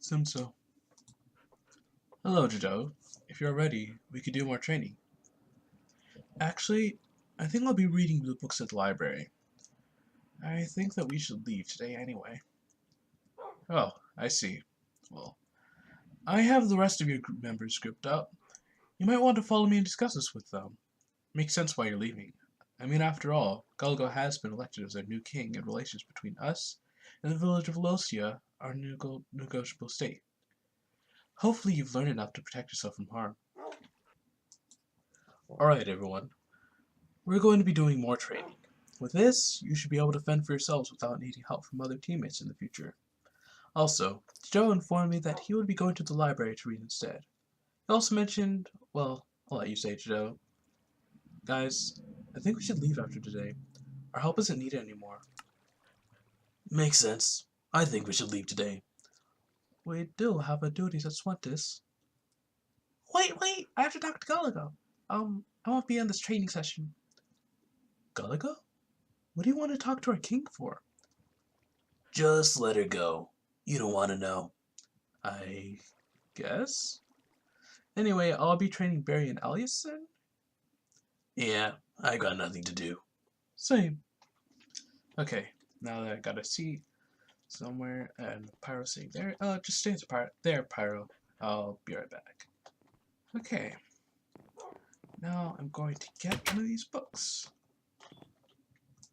Seems so. Hello, Jidowu. If you're ready, we could do more training. Actually, I think I'll be reading the books at the library. I think that we should leave today anyway. Oh, I see. Well, I have the rest of your group members grouped up. You might want to follow me and discuss this with them. Makes sense why you're leaving. I mean, after all, Gulligo has been elected as our new king, and relations between us and the village of Velocia are negotiable state. Hopefully you've learned enough to protect yourself from harm. Alright, everyone. We're going to be doing more training. With this, you should be able to fend for yourselves without needing help from other teammates in the future. Also, Joe informed me that he would be going to the library to read instead. He also mentioned, well, I'll let you say it, Joe. Guys, I think we should leave after today. Our help isn't needed anymore. Makes sense. I think we should leave today. We do have our duties at Swentis. Wait! I have to talk to Gulligo. I won't be in this training session. Gulligo? What do you want to talk to our king for? Just let her go. You don't want to know. I guess? Anyway, I'll be training Barry and Elias then? Yeah, I got nothing to do. Same. Okay, now that I got a seat somewhere and Pyro sitting there, just stay there, Pyro. I'll be right back. Okay. Now I'm going to get one of these books.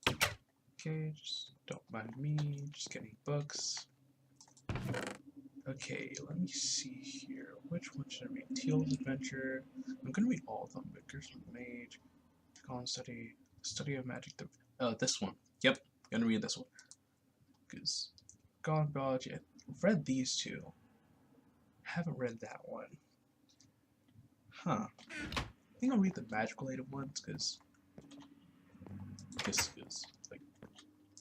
Okay, just don't mind me, just getting books. Okay, let me see here. Which one should I read? Teal's Adventure. I'm gonna read all of them. Vickers of the Mage, Colin Study of Magic. This one. Yep, gonna read this one. Because Gone Biology. I've read these two. Haven't read that one. Huh. I think I'll read the magic related ones because like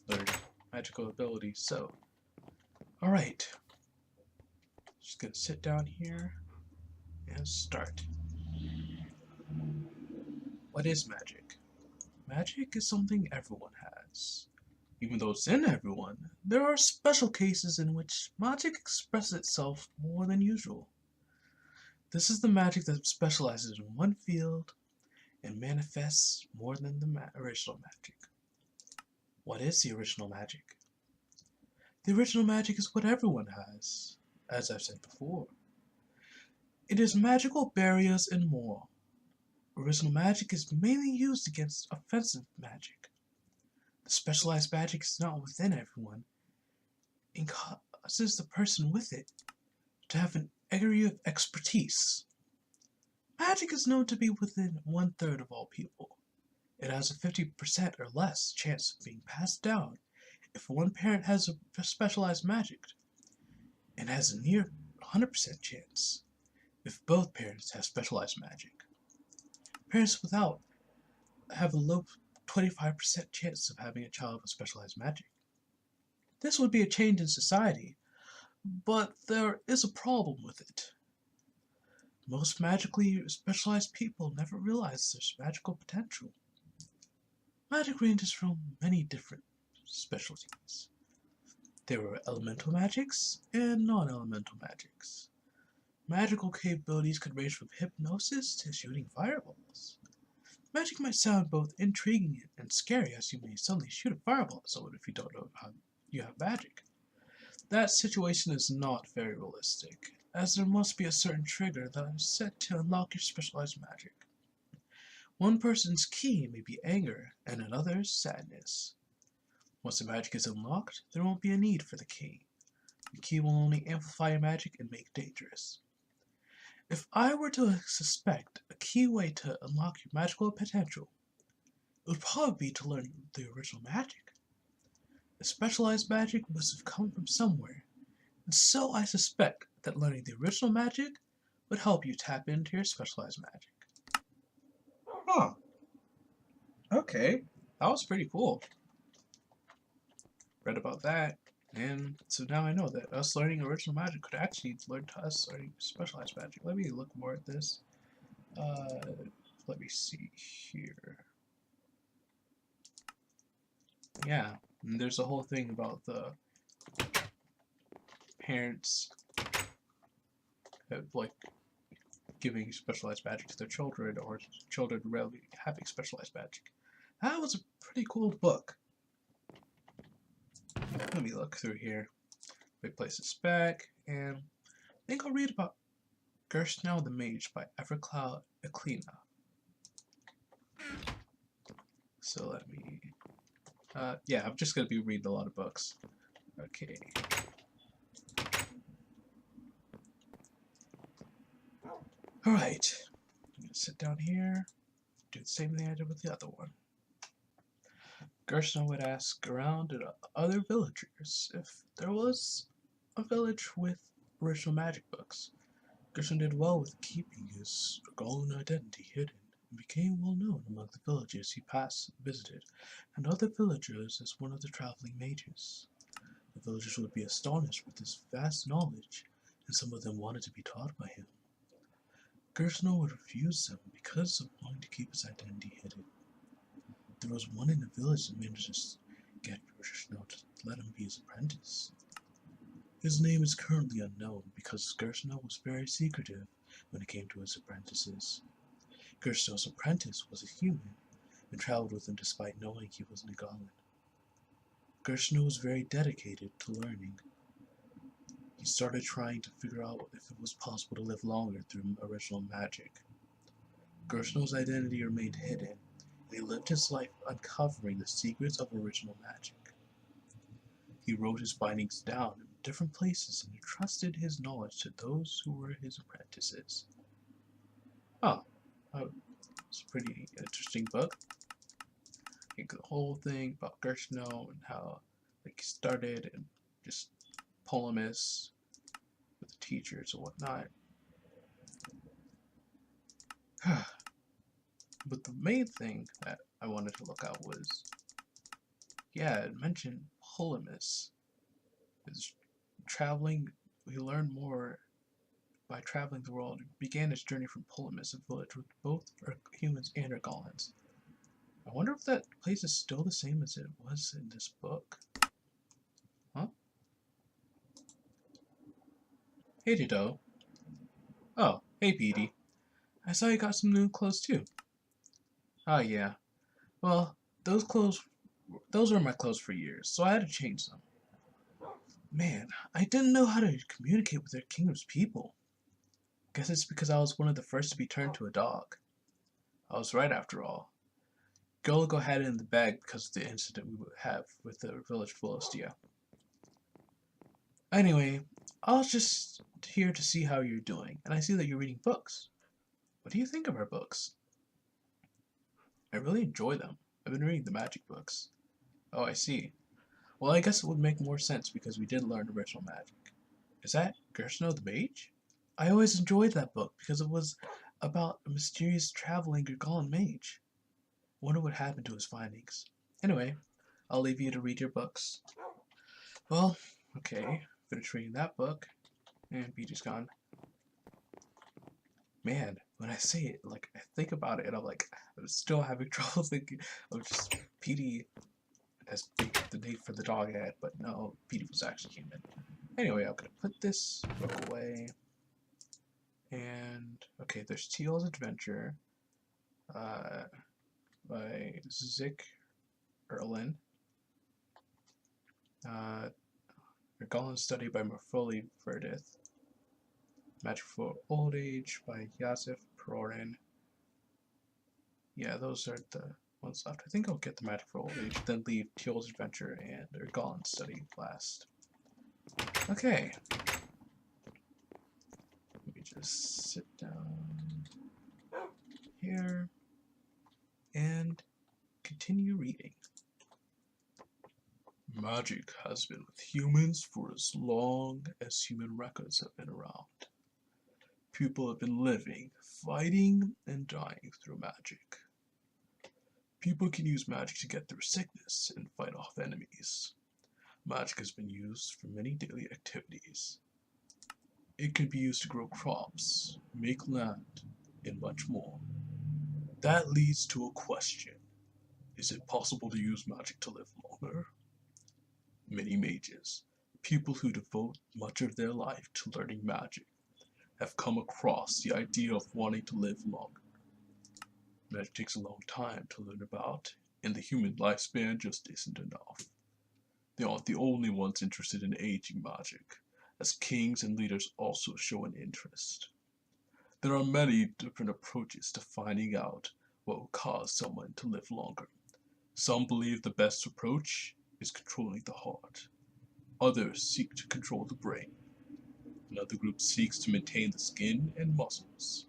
learn magical abilities. So, alright. Just gonna sit down here and start. What is magic? Magic is something everyone has. Even though it's in everyone, there are special cases in which magic expresses itself more than usual. This is the magic that specializes in one field and manifests more than the original magic. What is the original magic? The original magic is what everyone has, as I've said before. It is magical barriers and more. Original magic is mainly used against offensive magic. The specialized magic is not within everyone and causes the person with it to have an area of expertise. Magic is known to be within 1/3 of all people. It has a 50% or less chance of being passed down if one parent has a specialized magic, and has a near 100% chance if both parents have specialized magic. Parents without have a low 25% chance of having a child with specialized magic. This would be a change in society, but there is a problem with it. Most magically specialized people never realize their magical potential. Magic ranges from many different specialties. There are elemental magics and non-elemental magics. Magical capabilities could range from hypnosis to shooting fireballs. Magic might sound both intriguing and scary, as you may suddenly shoot a fireball at someone if you don't know how you have magic. That situation is not very realistic, as there must be a certain trigger that is set to unlock your specialized magic. One person's key may be anger, and another's sadness. Once the magic is unlocked, there won't be a need for the key. The key will only amplify your magic and make it dangerous. If I were to suspect a key way to unlock your magical potential, it would probably be to learn the original magic. The specialized magic must have come from somewhere, and so I suspect that learning the original magic would help you tap into your specialized magic. Huh. Okay. That was pretty cool. Read about that, and so now I know that us learning original magic could actually learn to us learning specialized magic. Let me look more at this. Let me see here. Yeah, and there's a whole thing about the parents like giving specialized magic to their children, or children rarely having specialized magic. That was a pretty cool book. Let me look through here. We place this back, and I think I'll read about Gersnow the Mage by Evercloud Eklina. So let me... yeah, I'm just going to be reading a lot of books. Okay. Alright. I'm going to sit down here, do the same thing I did with the other one. Gersnow would ask around at other villagers if there was a village with original magic books. Gersnow did well with keeping his Ergalan identity hidden, and became well known among the villages he visited, and other villagers as one of the traveling mages. The villagers would be astonished with his vast knowledge, and some of them wanted to be taught by him. Gersnow would refuse them because of wanting to keep his identity hidden. There was one in the village that managed to get Gersnow to let him be his apprentice. His name is currently unknown because Gersnow was very secretive when it came to his apprentices. Gersnow's apprentice was a human and traveled with him despite knowing he was an Ergalan. Gersnow was very dedicated to learning. He started trying to figure out if it was possible to live longer through original magic. Gersnow's identity remained hidden, and he lived his life uncovering the secrets of original magic. He wrote his findings down in different places and entrusted his knowledge to those who were his apprentices. Oh, it's a pretty interesting book. I think the whole thing about Gersnow and how he started and just polemist with the teachers and whatnot. But the main thing that I wanted to look at was, yeah, it mentioned polemist. His traveling, he learned more by traveling the world. He began his journey from Polemis, a village with both humans and Ergalans. I wonder if that place is still the same as it was in this book. Huh? Hey, Jidowu. Oh, hey, Petey. I saw you got some new clothes too. Oh, yeah. Well, those were my clothes for years, so I had to change them. Man, I didn't know how to communicate with their kingdom's people. Guess it's because I was one of the first to be turned to a dog. I was right after all. Goligo had it in the bag because of the incident we would have with the village Philistia. Anyway, I was just here to see how you're doing, and I see that you're reading books. What do you think of our books? I really enjoy them. I've been reading the magic books. Oh, I see. Well, I guess it would make more sense because we did learn original magic. Is that Gersnow the Mage? I always enjoyed that book because it was about a mysterious traveling Ergalan mage. I wonder what happened to his findings. Anyway, I'll leave you to read your books. Well, okay, finish reading that book, and Petey's gone. Man, when I say it, like, I think about it, and I'm like, I'm still having trouble thinking of just Petey as being the name for the dog had, but no, Petey was actually human. Anyway, I'm gonna put this book away. And, okay, there's Teal's Adventure by Zik Erlin. Ergalan Study by Morfoli Verdith. Magic for Old Age by Yasif Perorin. Yeah, those are the ones left. I think I'll get the Magic for Old Age, then leave Teal's Adventure and Ergalan Study last. Okay. Let me just sit down here and continue reading. Magic has been with humans for as long as human records have been around. People have been living, fighting, and dying through magic. People can use magic to get through sickness and fight off enemies. Magic has been used for many daily activities. It can be used to grow crops, make land, and much more. That leads to a question. Is it possible to use magic to live longer? Many mages, people who devote much of their life to learning magic, have come across the idea of wanting to live longer. Magic takes a long time to learn about, and the human lifespan just isn't enough. They aren't the only ones interested in aging magic, as kings and leaders also show an interest. There are many different approaches to finding out what will cause someone to live longer. Some believe the best approach is controlling the heart. Others seek to control the brain. Another group seeks to maintain the skin and muscles.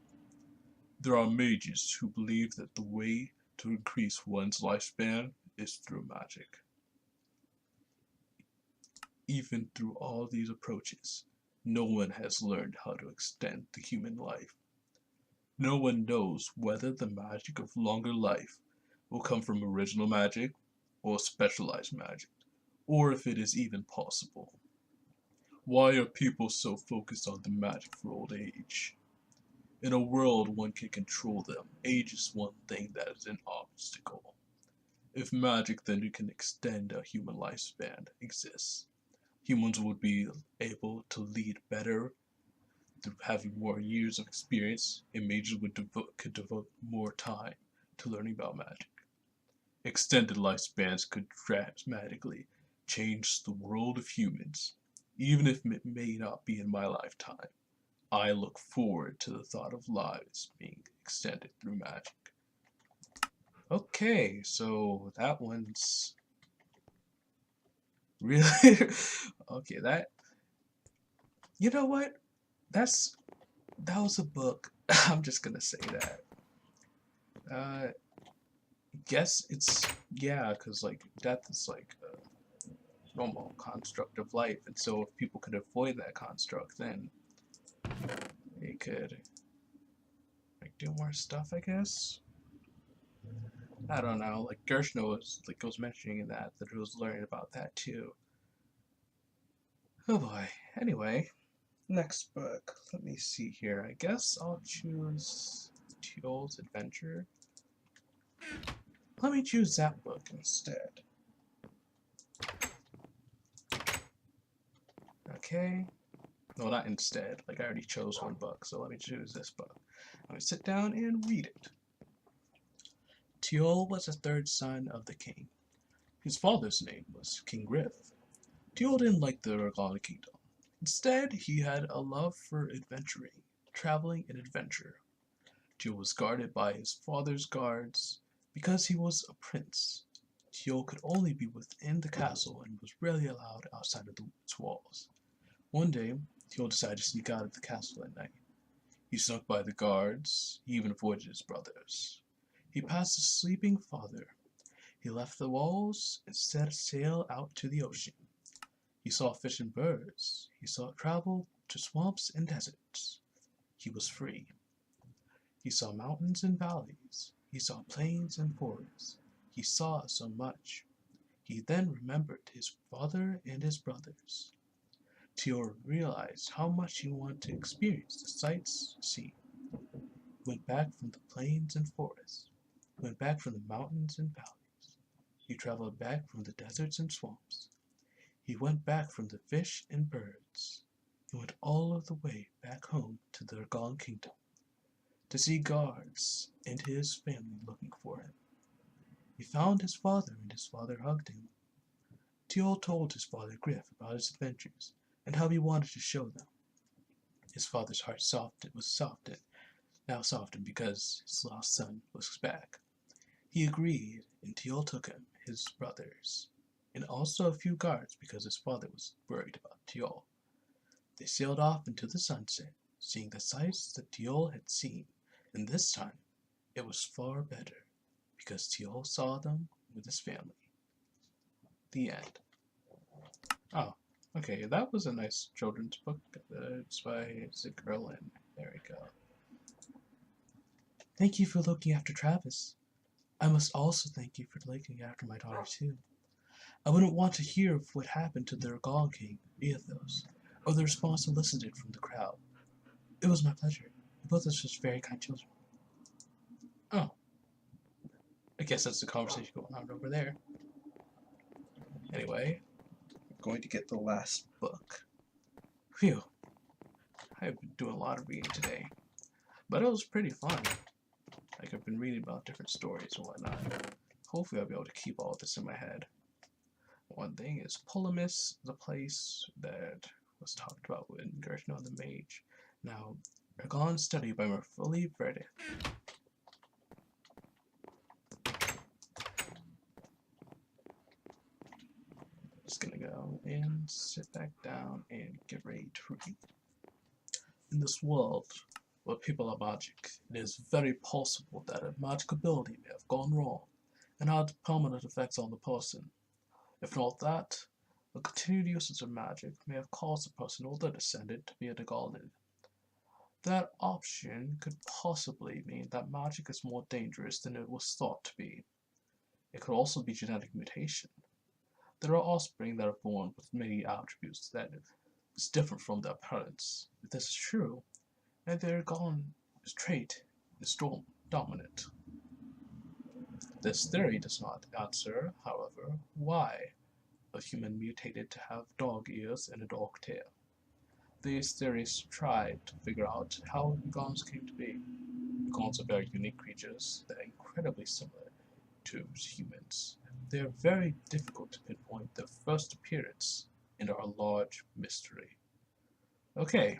There are mages who believe that the way to increase one's lifespan is through magic. Even through all these approaches, no one has learned how to extend the human life. No one knows whether the magic of longer life will come from original magic or specialized magic, or if it is even possible. Why are people so focused on the magic for old age? In a world one can control them, age is one thing that is an obstacle. If magic then can extend a human lifespan exists, humans would be able to lead better through having more years of experience, and mages could devote more time to learning about magic. Extended lifespans could dramatically change the world of humans, even if it may not be in my lifetime. I look forward to the thought of lives being extended through magic. Okay, so that one's really okay. You know what? That was a book. I'm just gonna say that. Guess it's yeah, because like death is like a normal construct of life, and so if people could avoid that construct, then they could like do more stuff, I guess. I don't know. Like Gershno was mentioning in that it was learning about that too. Oh boy. Anyway, next book. Let me see here. I guess I'll choose Teal's Adventure. Let me choose that book instead. Okay. No, not instead. Like I already chose one book, so let me choose this book. I'm gonna sit down and read it. Teal was the third son of the king. His father's name was King Griff. Teal didn't like the Ergalan Kingdom. Instead, he had a love for adventuring, traveling and adventure. Teal was guarded by his father's guards. Because he was a prince, Teal could only be within the castle and was rarely allowed outside of its walls. One day, Teal decided to sneak out of the castle at night. He snuck by the guards. He even avoided his brothers. He passed his sleeping father. He left the walls and set sail out to the ocean. He saw fish and birds. He saw travel to swamps and deserts. He was free. He saw mountains and valleys. He saw plains and forests. He saw so much. He then remembered his father and his brothers. Teal realized how much he wanted to experience the sights seen. He went back from the plains and forests. He went back from the mountains and valleys. He traveled back from the deserts and swamps. He went back from the fish and birds. He went all of the way back home to the Ergalan Kingdom to see guards and his family looking for him. He found his father and his father hugged him. Teal told his father Griff about his adventures and how he wanted to show them. His father's heart now softened because his lost son was back. He agreed, and Teal took him, his brothers, and also a few guards because his father was worried about Teal. They sailed off into the sunset, seeing the sights that Teal had seen, and this time it was far better because Teal saw them with his family. The end. Oh, okay, that was a nice children's book. It's by Ergalan. There we go. Thank you for looking after Travis. I must also thank you for looking after my daughter too. I wouldn't want to hear of what happened to the Ergalan King, Eothos, or the response elicited from the crowd. It was my pleasure. You both are such very kind children. Oh, I guess that's the conversation going on over there. Anyway, I'm going to get the last book. Phew. I've been doing a lot of reading today, but it was pretty fun. Like, I've been reading about different stories and whatnot. Hopefully I'll be able to keep all of this in my head. One thing is Polamis, the place that was talked about in Gertno the Mage. Now, Ergalan study by Merfuli Verde. Just gonna go and sit back down and get ready to read. In this world where people are magic, it is very possible that a magic ability may have gone wrong and had permanent effects on the person. If not that, the continued usage of magic may have caused the person or their descendant to be a Ergalan. That option could possibly mean that magic is more dangerous than it was thought to be. It could also be genetic mutation. There are offspring that are born with many attributes that is different from their parents. If this is true, and their Ergalan trait is dominant. This theory does not answer, however, why a human mutated to have dog ears and a dog tail. These theories try to figure out how Ergalans came to be. Ergalans are very unique creatures that are incredibly similar to humans. They are very difficult to pinpoint their first appearance and are a large mystery. Okay,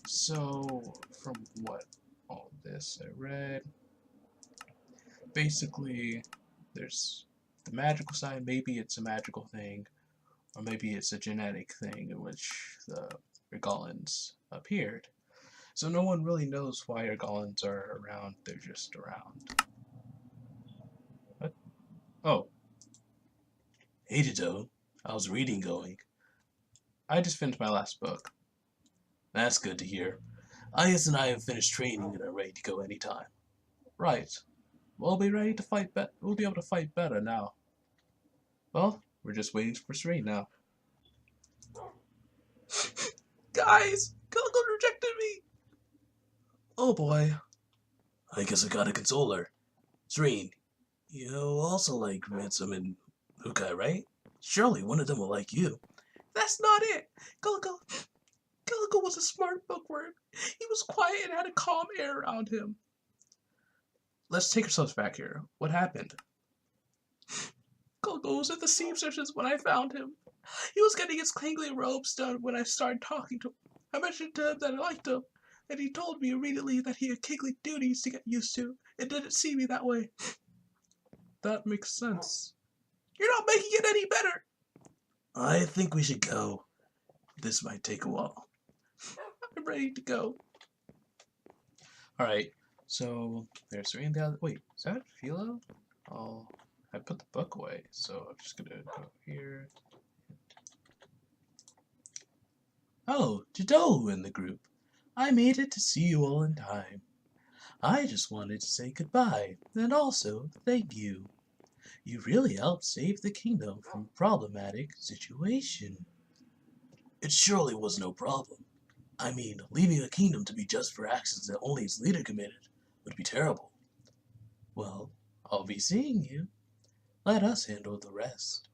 so from what all this I read, basically there's the magical side. Maybe it's a magical thing, or maybe it's a genetic thing in which the Ergalans appeared. So no one really knows why Ergalans are around. They're just around. What? Oh. Hey Jidowu, how's reading going? I just finished my last book. That's good to hear. Ayas and I have finished training and are ready to go anytime. Right. We'll be ready to fight. We'll be able to fight better now. Well, we're just waiting for Serene now. Guys, Coco rejected me. Oh boy. I guess I gotta console her. Serene, you also like Ransom and Ukai, right? Surely one of them will like you. That's not it. Gulligo was a smart bookworm. He was quiet and had a calm air around him. Let's take ourselves back here. What happened? Gulligo was at the seamstresses when I found him. He was getting his clingly robes done when I started talking to him. I mentioned to him that I liked him, and he told me immediately that he had kingly duties to get used to, and didn't see me that way. That makes sense. You're not making it any better. I think we should go. This might take a while. I'm ready to go. Alright, so there's Serene the other. Wait, is that Philo? Oh, I put the book away, so I'm just gonna go here. Oh, Jidowu in the group. I made it to see you all in time. I just wanted to say goodbye, and also thank you. You really helped save the kingdom from a problematic situation. It surely was no problem. I mean, leaving a kingdom to be just for actions that only its leader committed would be terrible. Well, I'll be seeing you. Let us handle the rest.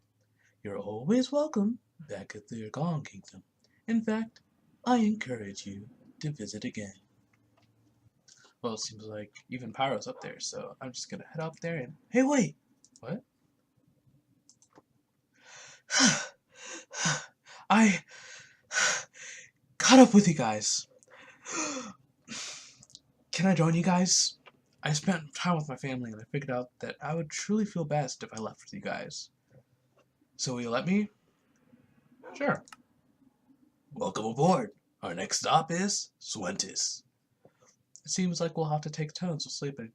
You're always welcome back at the Ergalan Kingdom. In fact, I encourage you to visit again. Well, it seems like even Pyro's up there, so I'm just gonna head up there and... Hey, wait! What? I caught up with you guys. Can I join you guys? I spent time with my family and I figured out that I would truly feel best if I left with you guys. So will you let me? Sure. Welcome aboard. Our next stop is Swentis. It seems like we'll have to take turns to sleep in